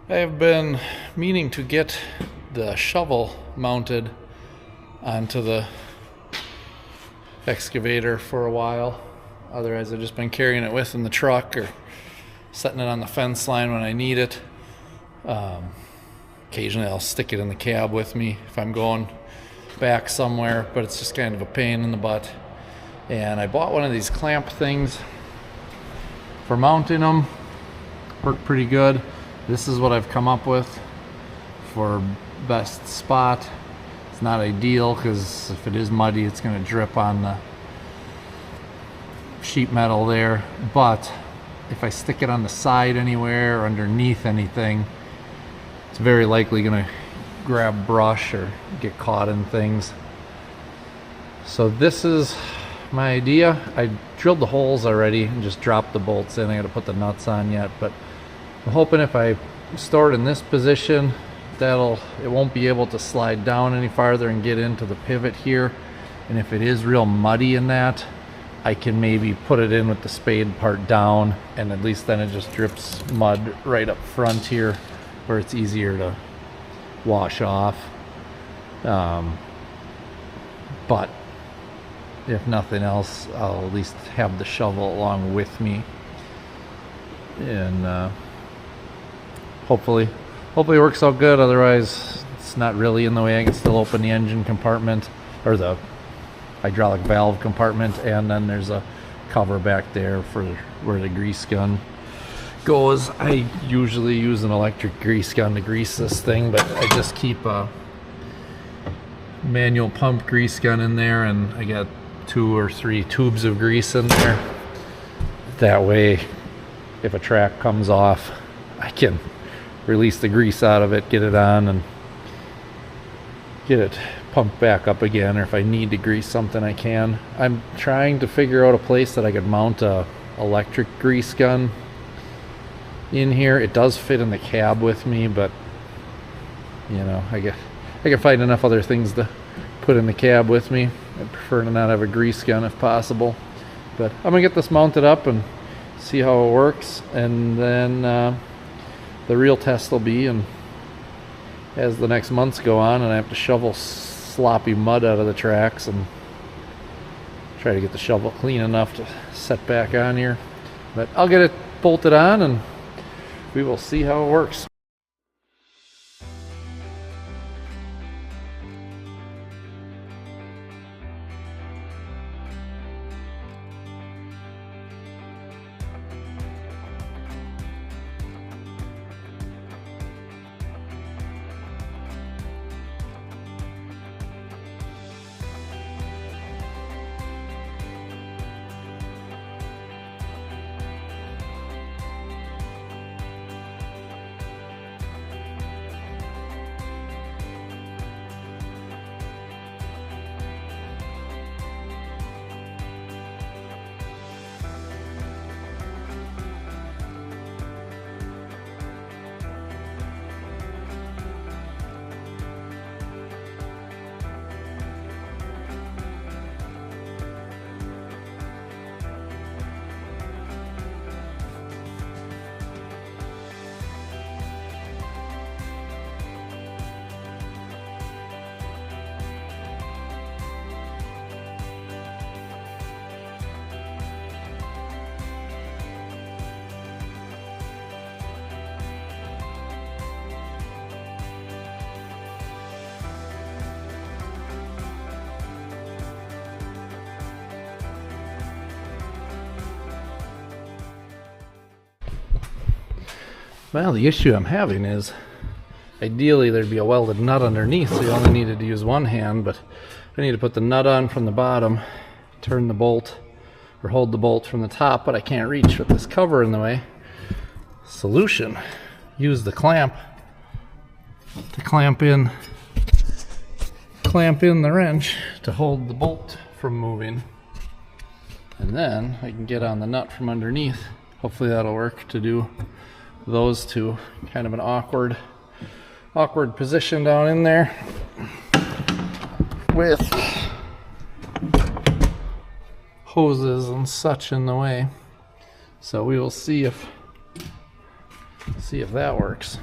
I have been meaning to get the shovel mounted onto the excavator for a while. Otherwise, I've just been carrying it with in the truck or setting it on the fence line when I need it. Occasionally, I'll stick it in the cab with me if I'm going back somewhere, but it's just kind of a pain in the butt. And I bought one of these clamp things for mounting them. Worked pretty good. This is what I've come up with for best spot. It's not ideal because if it is muddy, it's going to drip on the sheet metal there. But if I stick it on the side anywhere or underneath anything, it's very likely going to grab brush or get caught in things. So this is my idea. I drilled the holes already and just dropped the bolts in. I got to put the nuts on yet, but I'm hoping if I store it in this position, it won't be able to slide down any farther and get into the pivot here. And if it is real muddy in that, I can maybe put it in with the spade part down, and at least then it just drips mud right up front here where it's easier to wash off. But if nothing else, I'll at least have the shovel along with me, and hopefully it works out good. Otherwise, it's not really in the way. I can still open the engine compartment or the hydraulic valve compartment, and then there's a cover back there for where the grease gun goes. I usually use an electric grease gun to grease this thing, but I just keep a manual pump grease gun in there, and I got 2 or 3 tubes of grease in there. That way, if a track comes off, I can release the grease out of it, get it on, and get it pumped back up again. Or if I need to grease something, I can. I'm trying to figure out a place that I could mount a electric grease gun in here. It does fit in the cab with me, but you know, I can find enough other things to put in the cab with me. I prefer to not have a grease gun if possible. But I'm gonna get this mounted up and see how it works, and then the real test will be, and as the next months go on and I have to shovel sloppy mud out of the tracks and try to get the shovel clean enough to set back on here. But I'll get it bolted on and we will see how it works. Well, the issue I'm having is ideally there'd be a welded nut underneath, so you only needed to use one hand, but I need to put the nut on from the bottom, turn the bolt, or hold the bolt from the top, but I can't reach with this cover in the way. Solution: use the clamp to clamp in the wrench to hold the bolt from moving, and then I can get on the nut from underneath. Hopefully that'll work to do those two. Kind of an awkward position down in there with hoses and such in the way. So we will see if that works.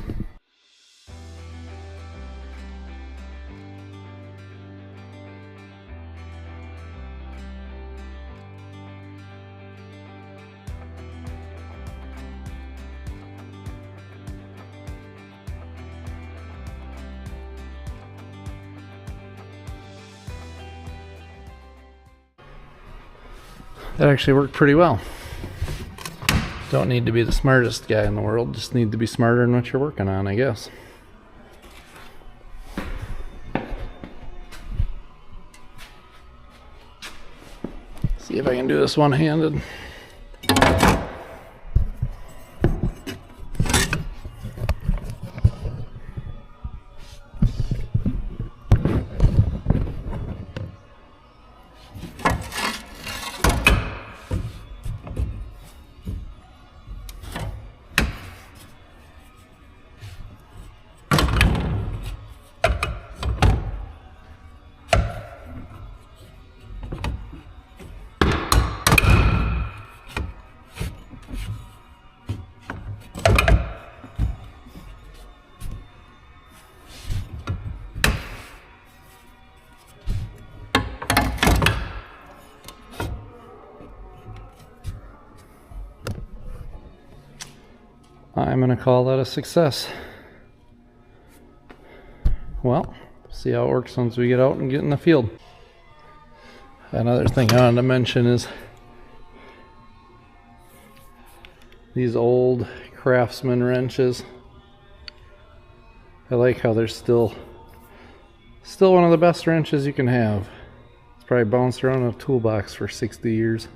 That actually worked pretty well. Don't need to be the smartest guy in the world, just need to be smarter in what you're working on, I guess. See if I can do this one-handed. I'm going to call that a success. Well, see how it works once we get out and get in the field. Another thing I wanted to mention is these old Craftsman wrenches. I like how they're still one of the best wrenches you can have. It's probably bounced around in a toolbox for 60 years.